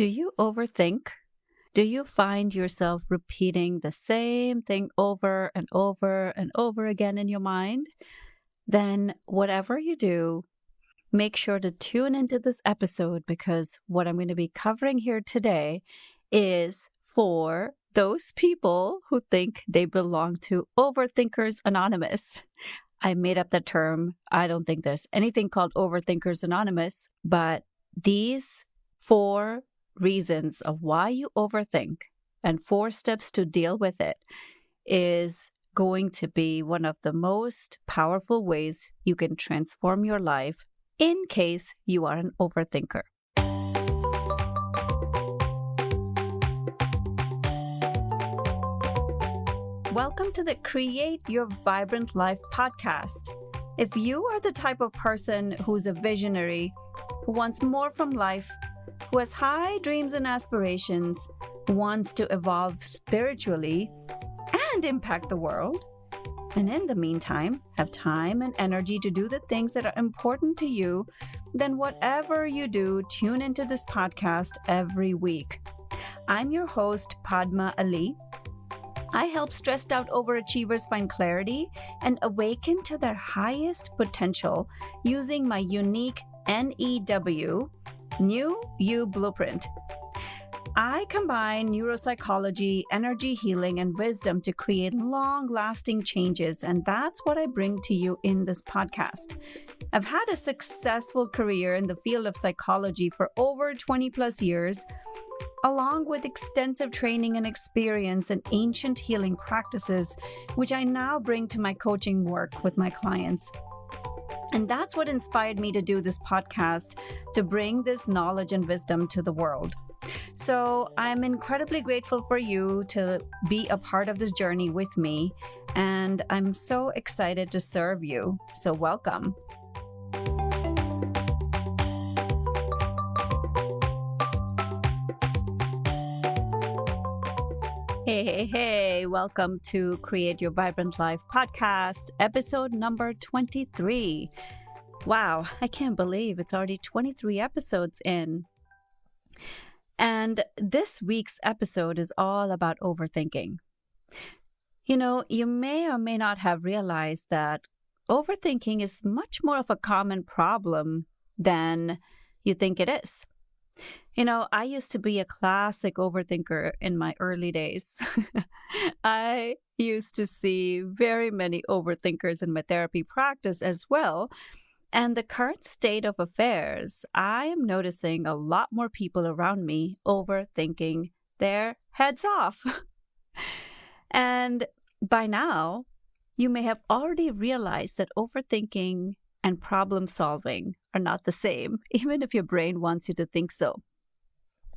Do you overthink? Do you find yourself repeating the same thing over and over and over again in your mind? Then, whatever you do, make sure to tune into this episode because what I'm going to be covering here today is for those people who think they belong to Overthinkers Anonymous. I made up the term. I don't think there's anything called Overthinkers Anonymous, but these 4 reasons of why you overthink and 4 steps to deal with it is going to be one of the most powerful ways you can transform your life in case you are an overthinker. Welcome to the Create Your Vibrant Life podcast. If you are the type of person who's a visionary, who wants more from life, who has high dreams and aspirations, wants to evolve spiritually and impact the world, and in the meantime, have time and energy to do the things that are important to you, then whatever you do, tune into this podcast every week. I'm your host, Padma Ali. I help stressed out overachievers find clarity and awaken to their highest potential using my unique NEW, New You Blueprint. I combine neuropsychology, energy healing, and wisdom to create long-lasting changes, and that's what I bring to you in this podcast. I've had a successful career in the field of psychology for over 20 plus years, along with extensive training and experience in ancient healing practices, which I now bring to my coaching work with my clients. And that's what inspired me to do this podcast, to bring this knowledge and wisdom to the world. So I'm incredibly grateful for you to be a part of this journey with me, and I'm so excited to serve you. So welcome. Hey, welcome to Create Your Vibrant Life podcast, episode number 23. Wow, I can't believe it's already 23 episodes in. And this week's episode is all about overthinking. You know, you may or may not have realized that overthinking is much more of a common problem than you think it is. You know, I used to be a classic overthinker in my early days. I used to see very many overthinkers in my therapy practice as well. And the current state of affairs, I am noticing a lot more people around me overthinking their heads off. And by now, you may have already realized that overthinking and problem solving are not the same, even if your brain wants you to think so.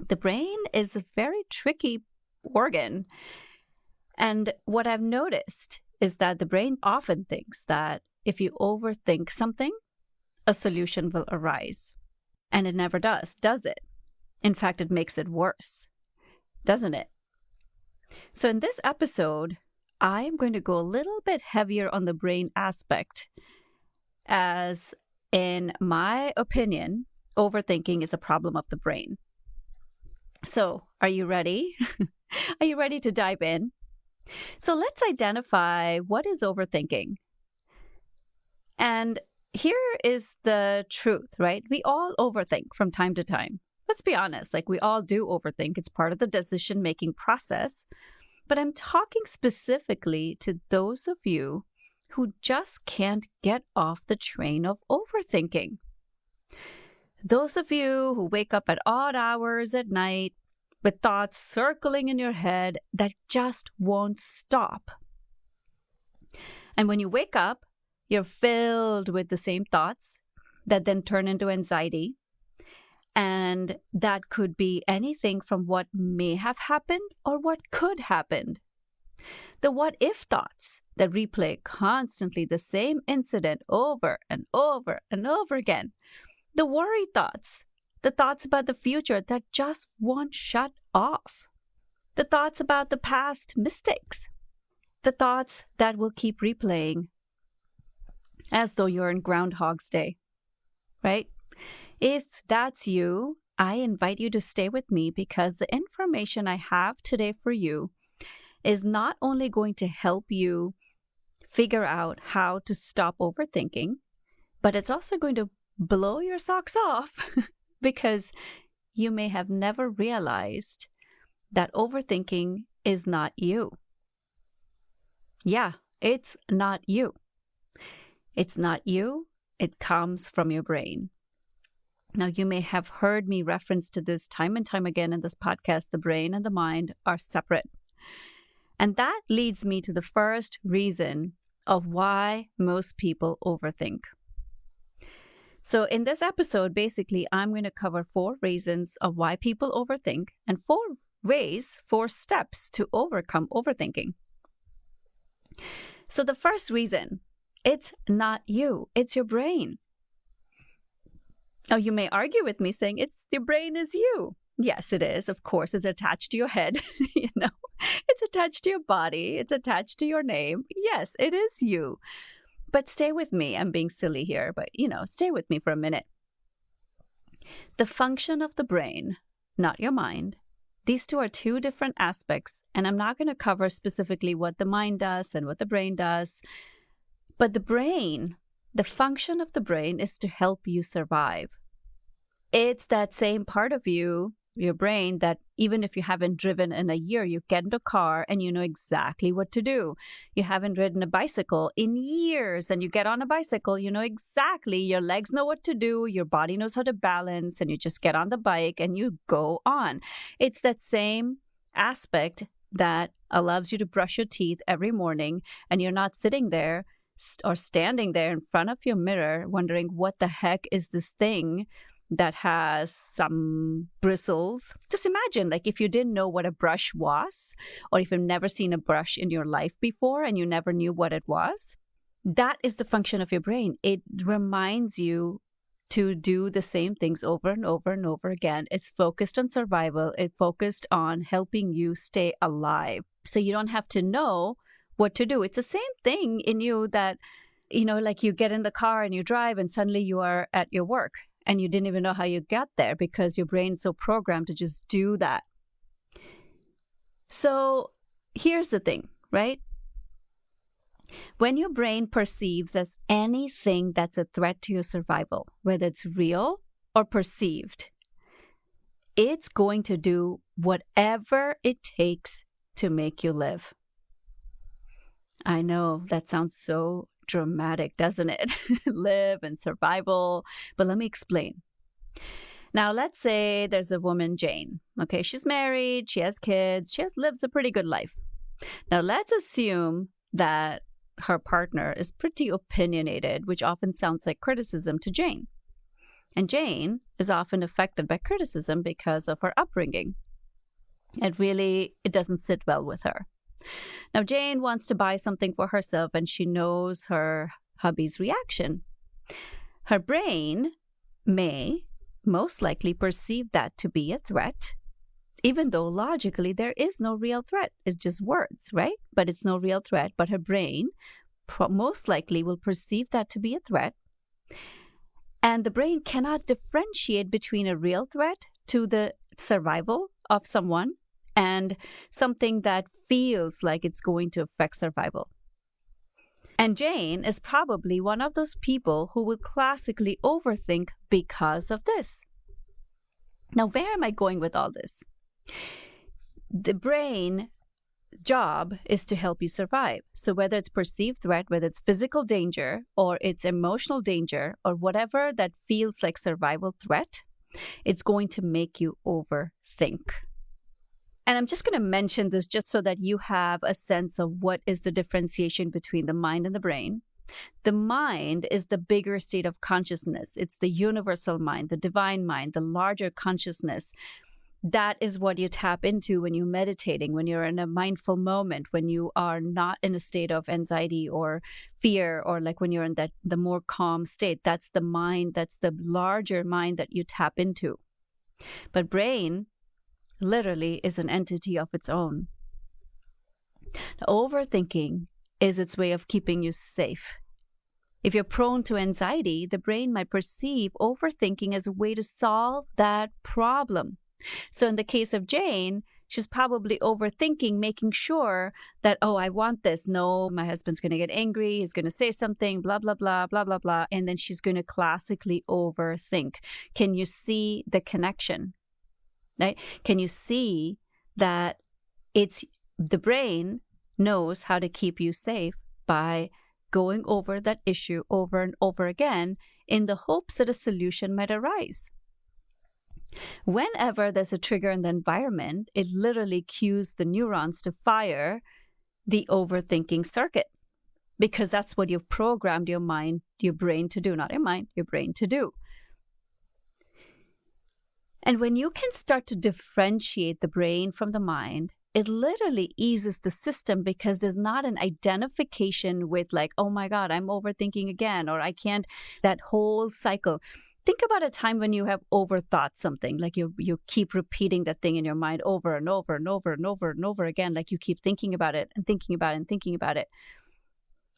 The brain is a very tricky organ. And what I've noticed is that the brain often thinks that if you overthink something, a solution will arise. And it never does it? In fact, it makes it worse, doesn't it? So in this episode, I am going to go a little bit heavier on the brain aspect, as in my opinion, overthinking is a problem of the brain. So, are you ready? Are you ready to dive in? So let's identify what is overthinking. And here is the truth, right? We all overthink from time to time. Let's be honest, we all do overthink. It's part of the decision-making process. But I'm talking specifically to those of you who just can't get off the train of overthinking. Those of you who wake up at odd hours at night with thoughts circling in your head that just won't stop. And when you wake up, you're filled with the same thoughts that then turn into anxiety. And that could be anything from what may have happened or what could happen. The what if thoughts that replay constantly the same incident over and over and over again. The worry thoughts, the thoughts about the future that just won't shut off. The thoughts about the past mistakes. The thoughts that will keep replaying as though you're in Groundhog's Day, right? If that's you, I invite you to stay with me because the information I have today for you is not only going to help you figure out how to stop overthinking, but it's also going to blow your socks off because you may have never realized that overthinking is not you. Yeah, it's not you. It's not you. It comes from your brain. Now, you may have heard me reference to this time and time again in this podcast. The brain and the mind are separate. And that leads me to the first reason of why most people overthink. So in this episode, basically, I'm going to cover 4 reasons of why people overthink and 4 steps to overcome overthinking. So the first reason, it's not you, it's your brain. Now, you may argue with me saying your brain is you. Yes, it is. Of course, it's attached to your head. It's attached to your body. It's attached to your name. Yes, it is you. But stay with me. I'm being silly here, but stay with me for a minute. The function of the brain, not your mind. These 2 are 2 different aspects, and I'm not going to cover specifically what the mind does and what the brain does. But the brain, the function of the brain is to help you survive. It's that same part of you, your brain, that even if you haven't driven in a year, you get into a car and you know exactly what to do. You haven't ridden a bicycle in years and you get on a bicycle, you know exactly, your legs know what to do, your body knows how to balance, and you just get on the bike and you go on. It's that same aspect that allows you to brush your teeth every morning, and you're not sitting there or standing there in front of your mirror wondering what the heck is this thing that has some bristles. Just imagine, like, if you didn't know what a brush was, or if you've never seen a brush in your life before and you never knew what it was, that is the function of your brain. It reminds you to do the same things over and over and over again. It's focused on survival. It's focused on helping you stay alive. So you don't have to know what to do. It's the same thing in you that, like you get in the car and you drive and suddenly you are at your work and you didn't even know how you got there because your brain's so programmed to just do that. So here's the thing, right? When your brain perceives as anything that's a threat to your survival, whether it's real or perceived, it's going to do whatever it takes to make you live. I know that sounds so dramatic, doesn't it? Live and survival. But let me explain. Now, let's say there's a woman, Jane. Okay, she's married, she has kids, lives a pretty good life. Now, let's assume that her partner is pretty opinionated, which often sounds like criticism to Jane. And Jane is often affected by criticism because of her upbringing. It doesn't sit well with her. Now, Jane wants to buy something for herself and she knows her hubby's reaction. Her brain may most likely perceive that to be a threat, even though logically there is no real threat. It's just words, right? But it's no real threat. But her brain most likely will perceive that to be a threat. And the brain cannot differentiate between a real threat to the survival of someone and something that feels like it's going to affect survival. And Jane is probably one of those people who will classically overthink because of this. Now, where am I going with all this? The brain job is to help you survive. So whether it's perceived threat, whether it's physical danger or it's emotional danger or whatever that feels like survival threat, it's going to make you overthink. And I'm just going to mention this just so that you have a sense of what is the differentiation between the mind and the brain. The mind is the bigger state of consciousness. It's the universal mind, the divine mind, the larger consciousness. That is what you tap into when you're meditating, when you're in a mindful moment, when you are not in a state of anxiety or fear, or like when you're in the more calm state. That's the mind, that's the larger mind that you tap into. But brain literally is an entity of its own. Overthinking is its way of keeping you safe. If you're prone to anxiety, the brain might perceive overthinking as a way to solve that problem. So in the case of Jane, she's probably overthinking, making sure that, oh, I want this. No, my husband's going to get angry. He's going to say something, blah, blah, blah, blah, blah, blah. And then she's going to classically overthink. Can you see the connection? Right? Can you see that it's the brain knows how to keep you safe by going over that issue over and over again in the hopes that a solution might arise? Whenever there's a trigger in the environment, it literally cues the neurons to fire the overthinking circuit, because that's what you've programmed your brain to do, not your mind, your brain to do. And when you can start to differentiate the brain from the mind, it literally eases the system, because there's not an identification with like, oh my God, I'm overthinking again, or I can't, that whole cycle. Think about a time when you have overthought something, like you keep repeating that thing in your mind over and over and over and over and over again, like you keep thinking about it and thinking about it and thinking about it.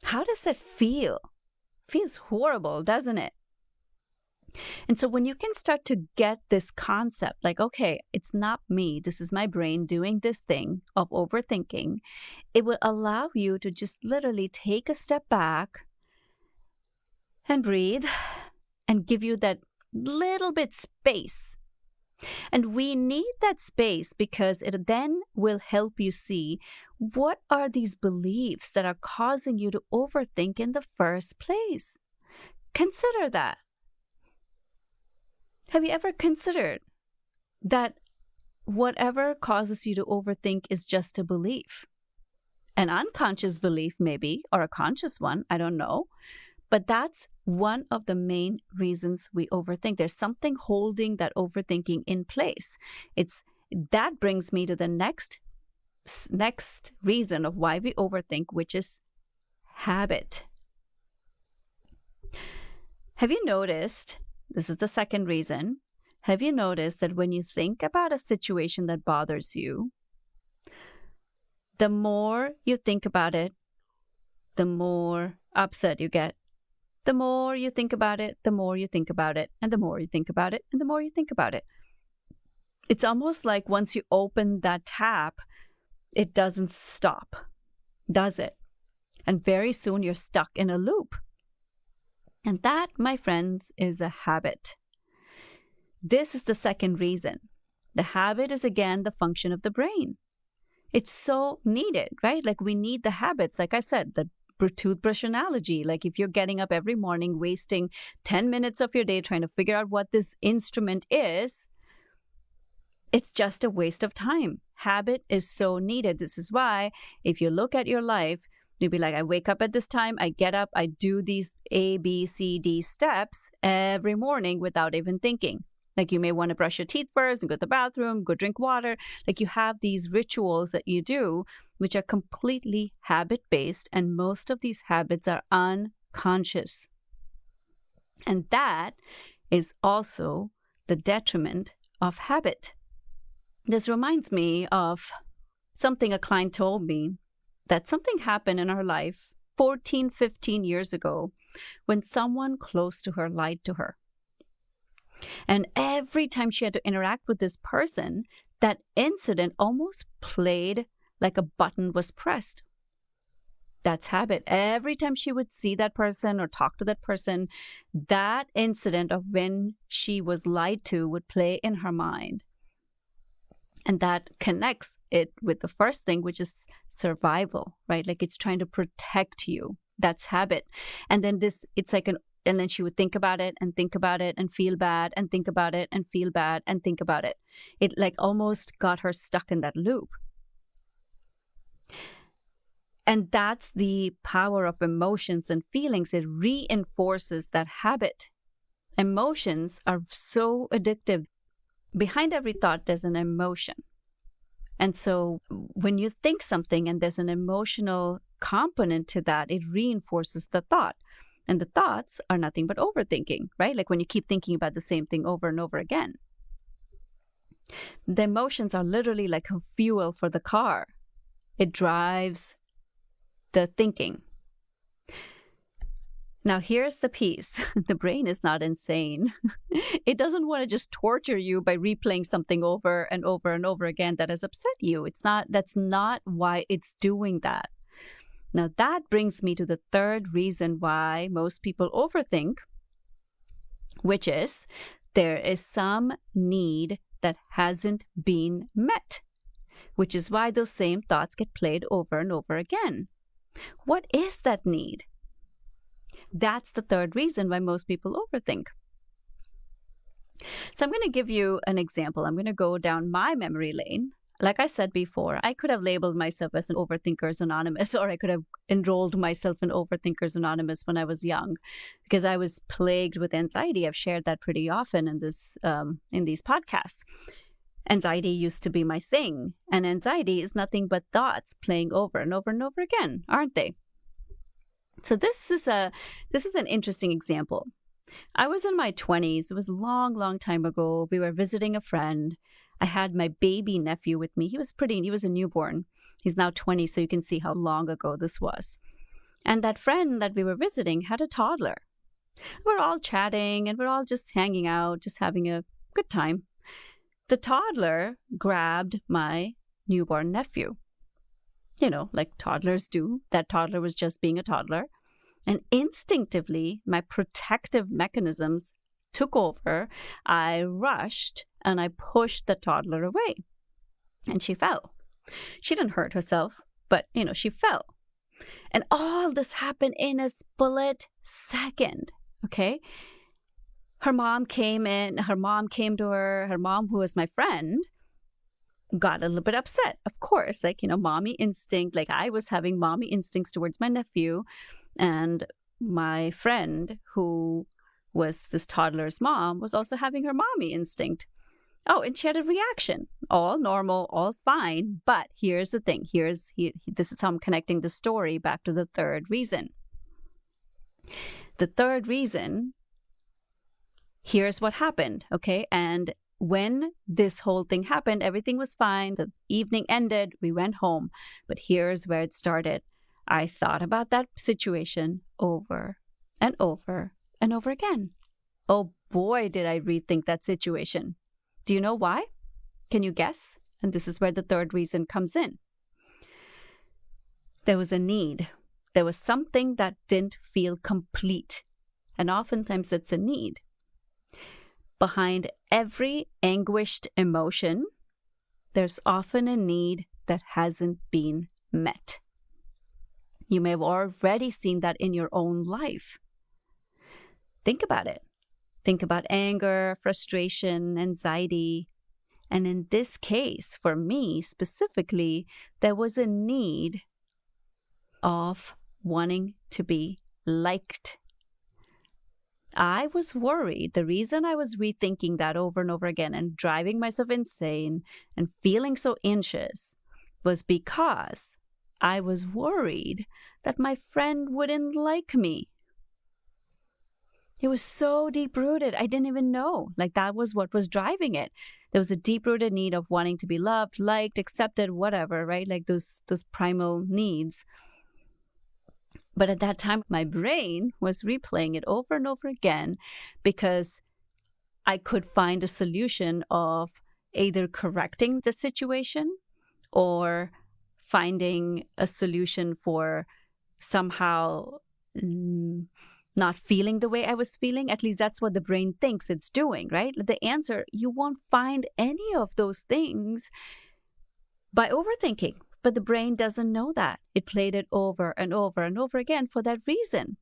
How does that feel? It feels horrible, doesn't it? And so when you can start to get this concept, like, okay, it's not me, this is my brain doing this thing of overthinking, it will allow you to just literally take a step back and breathe and give you that little bit space. And we need that space because it then will help you see what are these beliefs that are causing you to overthink in the first place. Consider that. Have you ever considered that whatever causes you to overthink is just a belief? An unconscious belief maybe, or a conscious one, I don't know. But that's one of the main reasons we overthink. There's something holding that overthinking in place. That brings me to the next reason of why we overthink, which is habit. Have you noticed, this is the second reason, have you noticed that when you think about a situation that bothers you, the more you think about it, the more upset you get? The more you think about it, the more you think about it, and the more you think about it, and the more you think about it. It's almost like once you open that tap, it doesn't stop, does it? And very soon you're stuck in a loop. And that, my friends, is a habit. This is the second reason. The habit is, again, the function of the brain. It's so needed, right? Like we need the habits, like I said, the toothbrush analogy. Like if you're getting up every morning, wasting 10 minutes of your day trying to figure out what this instrument is, it's just a waste of time. Habit is so needed. This is why if you look at your life, you'll be like, I wake up at this time, I get up, I do these A, B, C, D steps every morning without even thinking. Like you may want to brush your teeth first and go to the bathroom, go drink water. Like you have these rituals that you do, which are completely habit-based. And most of these habits are unconscious. And that is also the detriment of habit. This reminds me of something a client told me, that something happened in her life 14, 15 years ago when someone close to her lied to her. And every time she had to interact with this person, that incident almost played like a button was pressed. That's habit. Every time she would see that person or talk to that person, that incident of when she was lied to would play in her mind. And that connects it with the first thing, which is survival, right? Like it's trying to protect you. That's habit. And then and then she would think about it and feel bad and think about it and feel bad and think about it. It like almost got her stuck in that loop. And that's the power of emotions and feelings. It reinforces that habit. Emotions are so addictive. Behind every thought, there's an emotion. And so when you think something and there's an emotional component to that, it reinforces the thought. And the thoughts are nothing but overthinking, right? Like when you keep thinking about the same thing over and over again. The emotions are literally like a fuel for the car. It drives the thinking. Now, here's the piece. The brain is not insane. It doesn't want to just torture you by replaying something over and over and over again that has upset you. That's not why it's doing that. Now, that brings me to the third reason why most people overthink, which is there is some need that hasn't been met, which is why those same thoughts get played over and over again. What is that need? That's the third reason why most people overthink. So I'm going to give you an example. I'm going to go down my memory lane. Like I said before, I could have labeled myself as an Overthinkers Anonymous, or I could have enrolled myself in Overthinkers Anonymous when I was young, because I was plagued with anxiety. I've shared that pretty often in these podcasts. Anxiety used to be my thing, and anxiety is nothing but thoughts playing over and over and over again, aren't they? So this is an interesting example. I was in my 20s. It was a long, long time ago. We were visiting a friend. I had my baby nephew with me. He was a newborn. He's now 20, so you can see how long ago this was. And that friend that we were visiting had a toddler. We're all chatting and we're all just hanging out, just having a good time. The toddler grabbed my newborn nephew. Like toddlers do. That toddler was just being a toddler. And instinctively, my protective mechanisms took over. I rushed and I pushed the toddler away. And she fell. She didn't hurt herself, but, she fell. And all this happened in a split second, okay? Her mom came in. Her mom came to her. Her mom, who was my friend, got a little bit upset, of course, mommy instinct, like I was having mommy instincts towards my nephew, and my friend, who was this toddler's mom, was also having her mommy instinct. Oh, and she had a reaction. All normal, all fine. But here's the thing. This is how I'm connecting the story back to the third reason. The third reason, here's what happened, okay? And when this whole thing happened, everything was fine. The evening ended. We went home. But here's where it started. I thought about that situation over and over and over again. Oh boy, did I rethink that situation. Do you know why? Can you guess? And this is where the third reason comes in. There was a need. There was something that didn't feel complete. And oftentimes it's a need. Behind every anguished emotion, there's often a need that hasn't been met. You may have already seen that in your own life. Think about it. Think about anger, frustration, anxiety. And in this case, for me specifically, there was a need of wanting to be liked. I was worried. The reason I was rethinking that over and over again and driving myself insane and feeling so anxious was because I was worried that my friend wouldn't like me. It was so deep-rooted. I didn't even know. That was what was driving it. There was a deep-rooted need of wanting to be loved, liked, accepted, whatever, right? Those primal needs. But at that time, my brain was replaying it over and over again because I could find a solution of either correcting the situation or finding a solution for somehow not feeling the way I was feeling. At least that's what the brain thinks it's doing, right? The answer, you won't find any of those things by overthinking. But the brain doesn't know that. It played it over and over and over again for that reason.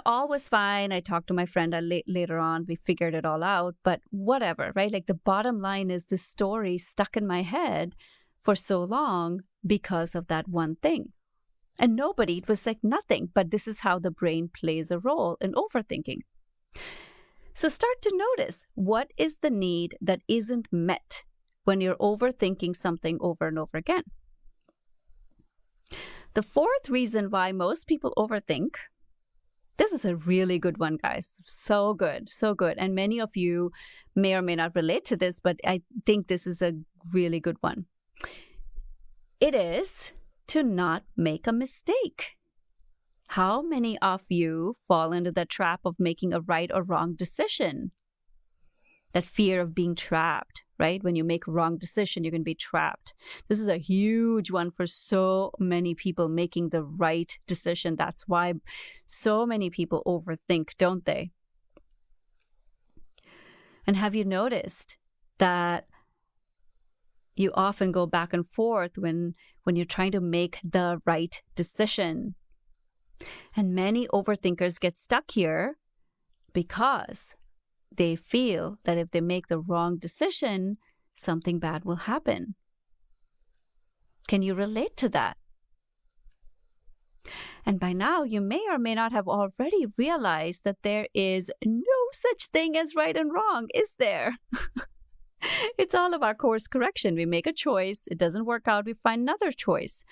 All was fine. I talked to my friend later on. We figured it all out. But whatever, right? The bottom line is this story stuck in my head for so long because of that one thing. And it was nothing. But this is how the brain plays a role in overthinking. So start to notice, what is the need that isn't met when you're overthinking something over and over again? The fourth reason why most people overthink, this is a really good one, guys. So good, so good. And many of you may or may not relate to this, but I think this is a really good one. It is to not make a mistake. How many of you fall into the trap of making a right or wrong decision? That fear of being trapped, right? When you make a wrong decision, you're going to be trapped. This is a huge one for so many people, making the right decision. That's why so many people overthink, don't they? And have you noticed that you often go back and forth when you're trying to make the right decision? And many overthinkers get stuck here because they feel that if they make the wrong decision, something bad will happen. Can you relate to that? And by now, you may or may not have already realized that there is no such thing as right and wrong, is there? It's all about course correction. We make a choice, it doesn't work out, we find another choice.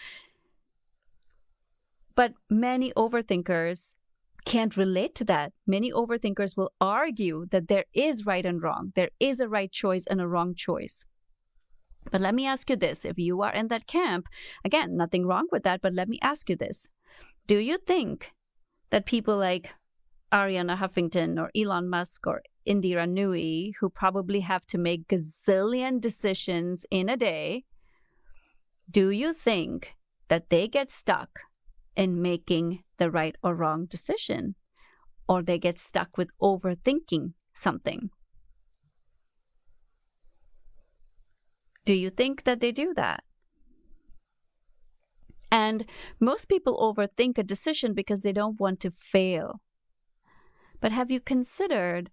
But many overthinkers can't relate to that. Many overthinkers will argue that there is right and wrong. There is a right choice and a wrong choice. But let me ask you this. If you are in that camp, again, nothing wrong with that, but let me ask you this. Do you think that people like Arianna Huffington or Elon Musk or Indira Nooyi, who probably have to make gazillion decisions in a day, do you think that they get stuck in making the right or wrong decision, or they get stuck with overthinking something? Do you think that they do that? And most people overthink a decision because they don't want to fail. But have you considered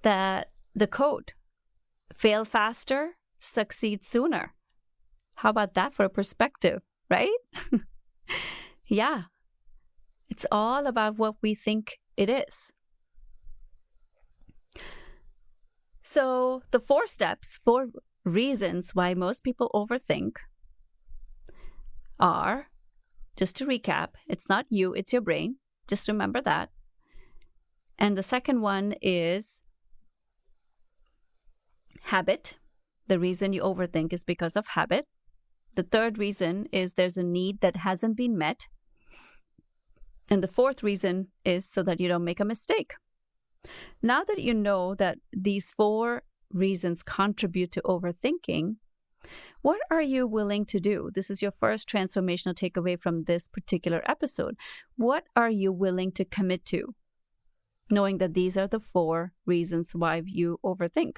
that the quote, fail faster, succeed sooner? How about that for a perspective, right? Yeah, it's all about what we think it is. So the 4 steps, 4 reasons why most people overthink are, just to recap, it's not you, it's your brain. Just remember that. And the second one is habit. The reason you overthink is because of habit. The third reason is there's a need that hasn't been met. And the fourth reason is so that you don't make a mistake. Now that you know that these 4 reasons contribute to overthinking, what are you willing to do? This is your first transformational takeaway from this particular episode. What are you willing to commit to, knowing that these are the 4 reasons why you overthink?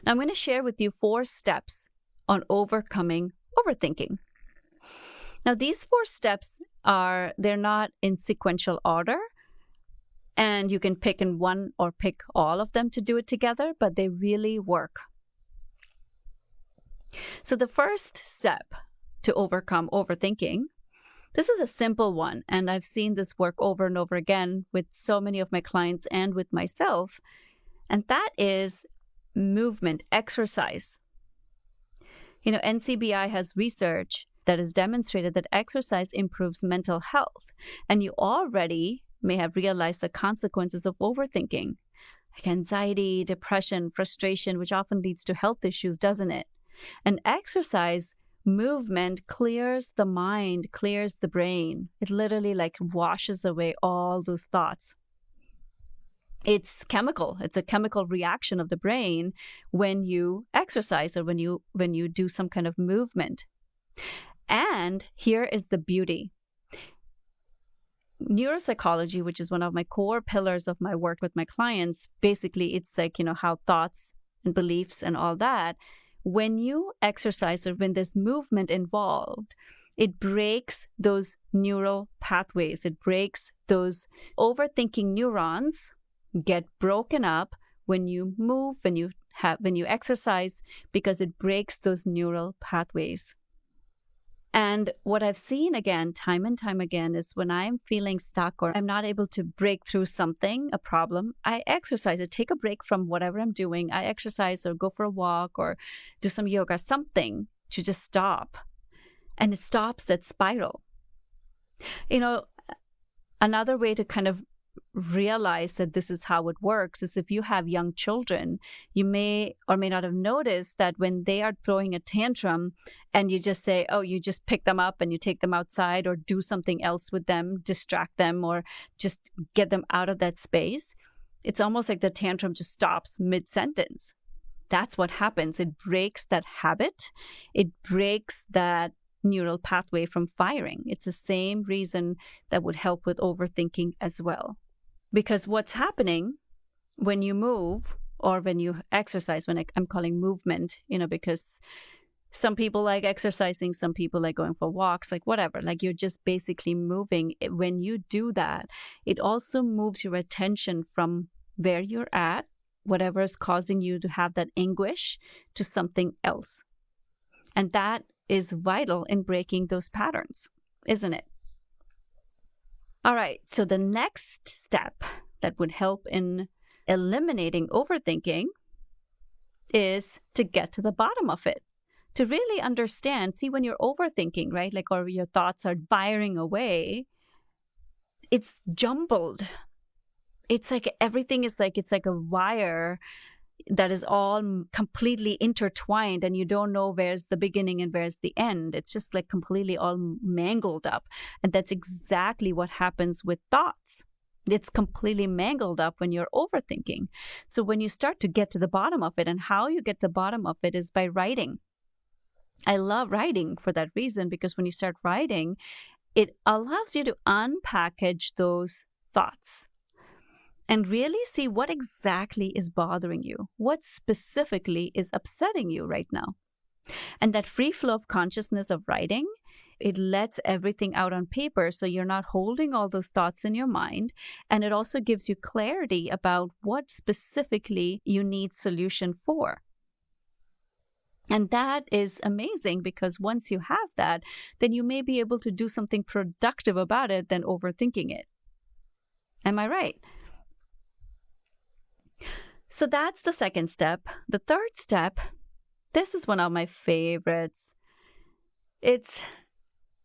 Now, I'm going to share with you 4 steps on overcoming overthinking. Now, these 4 steps they're not in sequential order, and you can pick in one or pick all of them to do it together, but they really work. So the first step to overcome overthinking, this is a simple one, and I've seen this work over and over again with so many of my clients and with myself, and that is movement, exercise. NCBI has research that has demonstrated that exercise improves mental health, and you already may have realized the consequences of overthinking, like anxiety, depression, frustration, which often leads to health issues, doesn't it? And exercise, movement clears the mind, clears the brain. It literally washes away all those thoughts. It's chemical. It's a chemical reaction of the brain when you exercise or when you do some kind of movement. And here is the beauty. Neuropsychology, which is one of my core pillars of my work with my clients, basically it's how thoughts and beliefs and all that, when you exercise or when there's movement involved, it breaks those neural pathways. It breaks those overthinking neurons get broken up when you move, when you exercise, because it breaks those neural pathways. And what I've seen again, time and time again, is when I'm feeling stuck or I'm not able to break through something, a problem, I exercise. I take a break from whatever I'm doing. I exercise or go for a walk or do some yoga, something to just stop. And it stops that spiral. Another way to kind of realize that this is how it works is if you have young children, you may or may not have noticed that when they are throwing a tantrum and you just say, oh, you just pick them up and you take them outside or do something else with them, distract them or just get them out of that space, it's almost like the tantrum just stops mid-sentence. That's what happens. It breaks that habit. It breaks that neural pathway from firing. It's the same reason that would help with overthinking as well. Because what's happening when you move or when you exercise, when I'm calling movement, because some people like exercising, some people like going for walks, like whatever, like you're just basically moving. When you do that, it also moves your attention from where you're at, whatever is causing you to have that anguish, to something else. And that is vital in breaking those patterns, isn't it? All right, so the next step that would help in eliminating overthinking is to get to the bottom of it, to really understand. See, when you're overthinking, right, like, or your thoughts are firing away, it's jumbled. It's like everything is like, it's like a wire that is all completely intertwined and you don't know where's the beginning and where's the end. It's just like completely all mangled up. And that's exactly what happens with thoughts. It's completely mangled up when you're overthinking. So when you start to get to the bottom of it, and how you get to the bottom of it is by writing. I love writing for that reason, because when you start writing, it allows you to unpackage those thoughts and really see what exactly is bothering you, what specifically is upsetting you right now. And that free flow of consciousness of writing, it lets everything out on paper, so you're not holding all those thoughts in your mind. And it also gives you clarity about what specifically you need solution for. And that is amazing, because once you have that, then you may be able to do something productive about it than overthinking it. Am I right? So that's the second step. The third step, this is one of my favorites. It's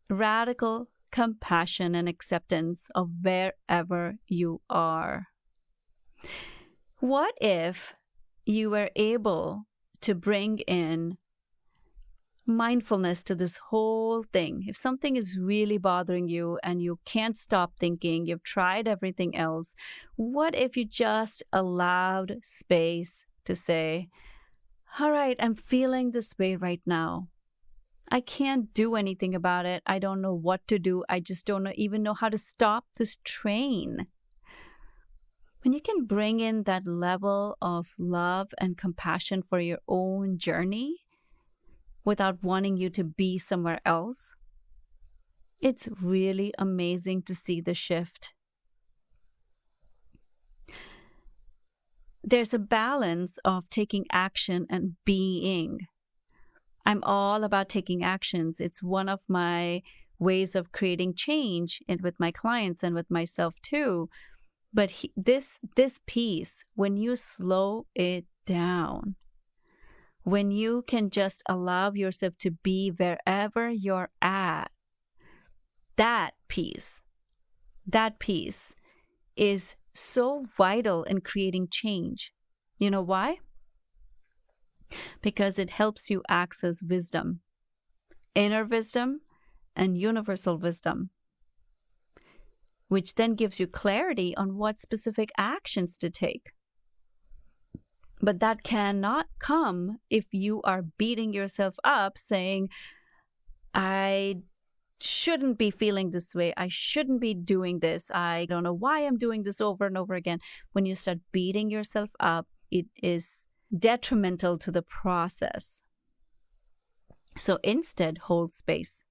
radical compassion and acceptance of wherever you are. What if you were able to bring in mindfulness to this whole thing? If something is really bothering you and you can't stop thinking, you've tried everything else, what if you just allowed space to say, all right, I'm feeling this way right now. I can't do anything about it. I don't know what to do. I just don't even know how to stop this train. When you can bring in that level of love and compassion for your own journey without wanting you to be somewhere else, it's really amazing to see the shift. There's a balance of taking action and being. I'm all about taking actions. It's one of my ways of creating change with my clients and with myself too. But this piece, when you slow it down, when you can just allow yourself to be wherever you're at, that piece is so vital in creating change. You know why? Because it helps you access wisdom, inner wisdom and universal wisdom, which then gives you clarity on what specific actions to take. But that cannot come if you are beating yourself up saying, I shouldn't be feeling this way. I shouldn't be doing this. I don't know why I'm doing this over and over again. When you start beating yourself up, it is detrimental to the process. So instead, hold space.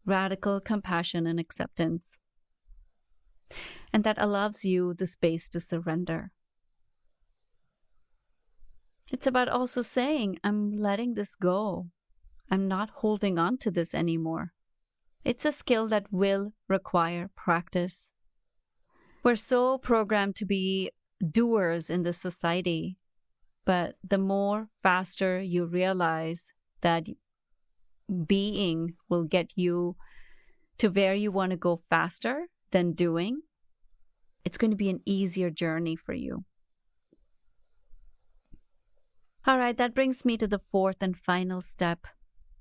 Radical compassion and acceptance. And that allows you the space to surrender. It's about also saying, I'm letting this go. I'm not holding on to this anymore. It's a skill that will require practice. We're so programmed to be doers in this society, but the more faster you realize that being will get you to where you want to go faster than doing, It's going to be an easier journey for you. All right, that brings me to the fourth and final step,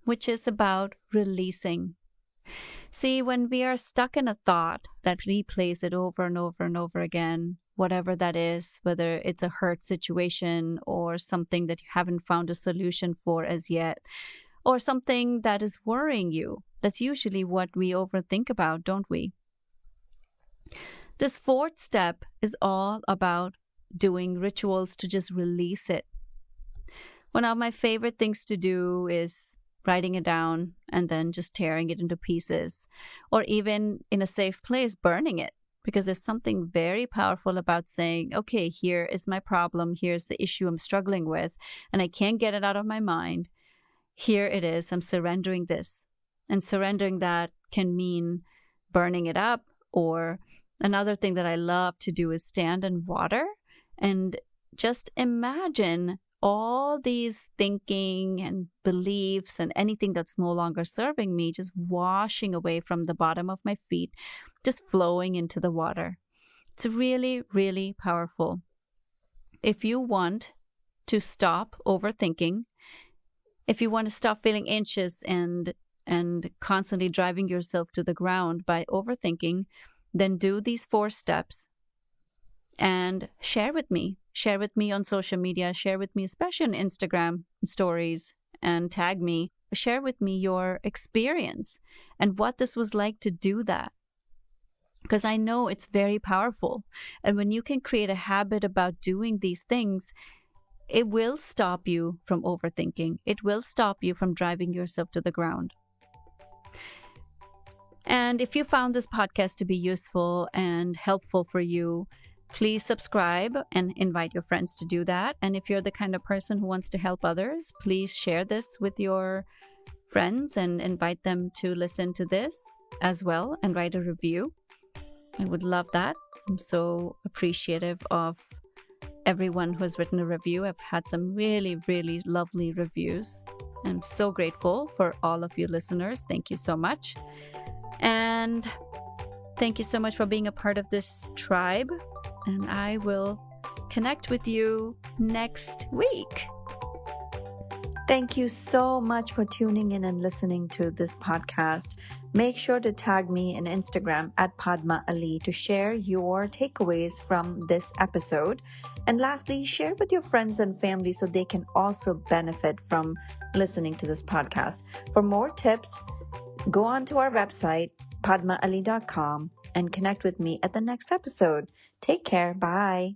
which is about releasing. See, when we are stuck in a thought that replays it over and over and over again, whatever that is, whether it's a hurt situation or something that you haven't found a solution for as yet, or something that is worrying you, that's usually what we overthink about, don't we? This fourth step is all about doing rituals to just release it. One of my favorite things to do is writing it down and then just tearing it into pieces, or even in a safe place, burning it. Because there's something very powerful about saying, okay, here is my problem. Here's the issue I'm struggling with, and I can't get it out of my mind. Here it is. I'm surrendering this. And surrendering that can mean burning it up. Or another thing that I love to do is stand in water and just imagine all these thinking and beliefs and anything that's no longer serving me just washing away from the bottom of my feet, just flowing into the water. It's really, really powerful. If you want to stop overthinking, if you want to stop feeling anxious and constantly driving yourself to the ground by overthinking, then do these 4 steps and share with me. Share with me on social media. Share with me, especially on Instagram stories, and tag me. Share with me your experience and what this was like to do that. Because I know it's very powerful. And when you can create a habit about doing these things, it will stop you from overthinking. It will stop you from driving yourself to the ground. And if you found this podcast to be useful and helpful for you, please subscribe and invite your friends to do that. And if you're the kind of person who wants to help others, please share this with your friends and invite them to listen to this as well and write a review. I would love that. I'm so appreciative of everyone who has written a review. I've had some really, really lovely reviews. I'm so grateful for all of you listeners. Thank you so much. And thank you so much for being a part of this tribe. And I will connect with you next week. Thank you so much for tuning in and listening to this podcast. Make sure to tag me on Instagram at Padma Ali to share your takeaways from this episode. And lastly, share with your friends and family so they can also benefit from listening to this podcast. For more tips, go on to our website, padmaali.com, and connect with me at the next episode. Take care. Bye.